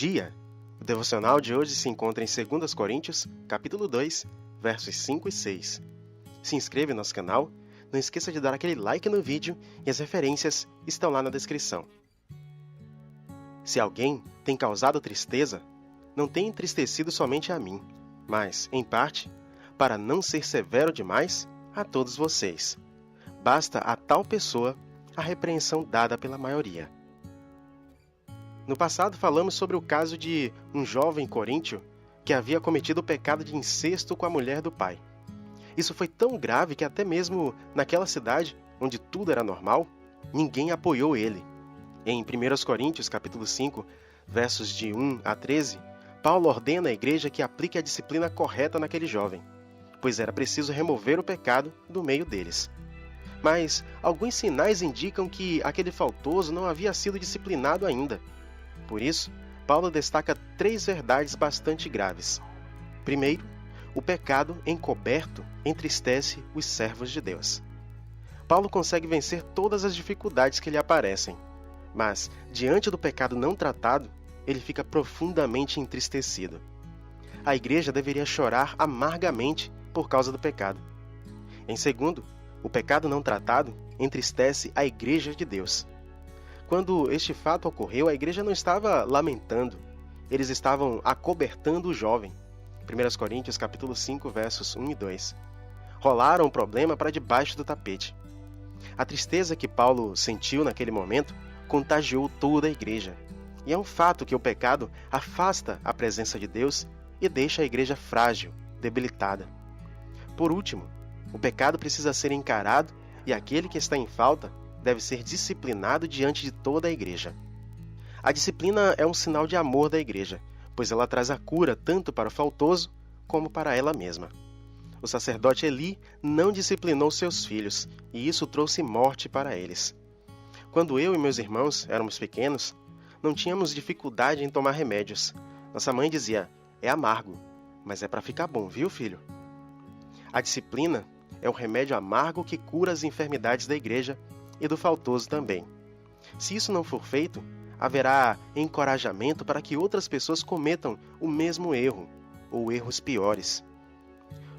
dia! O devocional de hoje se encontra em 2 Coríntios, capítulo 2, versos 5 e 6. Se inscreva no nosso canal, não esqueça de dar aquele like no vídeo e as referências estão lá na descrição. Se alguém tem causado tristeza, não tem entristecido somente a mim, mas, em parte, para não ser severo demais, a todos vocês. Basta a tal pessoa a repreensão dada pela maioria. No passado falamos sobre o caso de um jovem coríntio que havia cometido o pecado de incesto com a mulher do pai. Isso foi tão grave que até mesmo naquela cidade, onde tudo era normal, ninguém apoiou ele. Em 1 Coríntios capítulo 5, versos de 1 a 13, Paulo ordena à igreja que aplique a disciplina correta naquele jovem, pois era preciso remover o pecado do meio deles. Mas alguns sinais indicam que aquele faltoso não havia sido disciplinado ainda. Por isso, Paulo destaca 3 verdades bastante graves. Primeiro, o pecado encoberto entristece os servos de Deus. Paulo consegue vencer todas as dificuldades que lhe aparecem, mas, diante do pecado não tratado, ele fica profundamente entristecido. A igreja deveria chorar amargamente por causa do pecado. Em segundo, o pecado não tratado entristece a igreja de Deus. Quando este fato ocorreu, a igreja não estava lamentando, eles estavam acobertando o jovem. 1 Coríntios capítulo 5, versos 1 e 2. Rolaram o problema para debaixo do tapete. A tristeza que Paulo sentiu naquele momento contagiou toda a igreja. E é um fato que o pecado afasta a presença de Deus e deixa a igreja frágil, debilitada. Por último, o pecado precisa ser encarado e aquele que está em falta deve ser disciplinado diante de toda a igreja. A disciplina é um sinal de amor da igreja, pois ela traz a cura tanto para o faltoso como para ela mesma. O sacerdote Eli não disciplinou seus filhos, e isso trouxe morte para eles. Quando eu e meus irmãos éramos pequenos, não tínhamos dificuldade em tomar remédios. Nossa mãe dizia, é amargo, mas é para ficar bom, viu, filho? A disciplina é o remédio amargo que cura as enfermidades da igreja e do faltoso também. Se isso não for feito, haverá encorajamento para que outras pessoas cometam o mesmo erro, ou erros piores.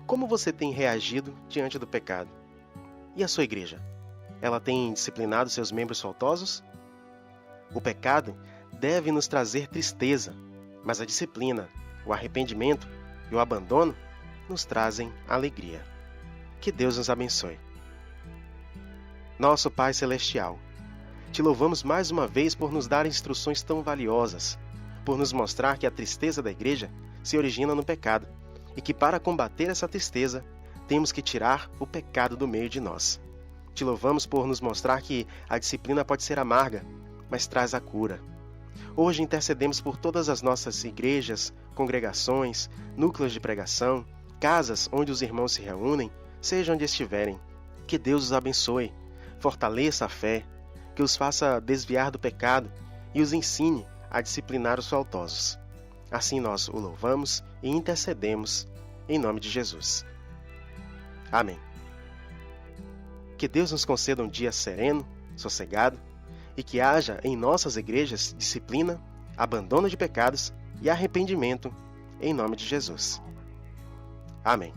Como você tem reagido diante do pecado? E a sua igreja? Ela tem disciplinado seus membros faltosos? O pecado deve nos trazer tristeza, mas a disciplina, o arrependimento e o abandono nos trazem alegria. Que Deus nos abençoe. Nosso Pai Celestial, te louvamos mais uma vez por nos dar instruções tão valiosas, por nos mostrar que a tristeza da igreja se origina no pecado e que para combater essa tristeza temos que tirar o pecado do meio de nós. Te louvamos por nos mostrar que a disciplina pode ser amarga, mas traz a cura. Hoje intercedemos por todas as nossas igrejas, congregações, núcleos de pregação, casas onde os irmãos se reúnem, seja onde estiverem. Que Deus os abençoe, fortaleça a fé, que os faça desviar do pecado e os ensine a disciplinar os faltosos. Assim nós o louvamos e intercedemos em nome de Jesus. Amém. Que Deus nos conceda um dia sereno, sossegado, e que haja em nossas igrejas disciplina, abandono de pecados e arrependimento, em nome de Jesus. Amém.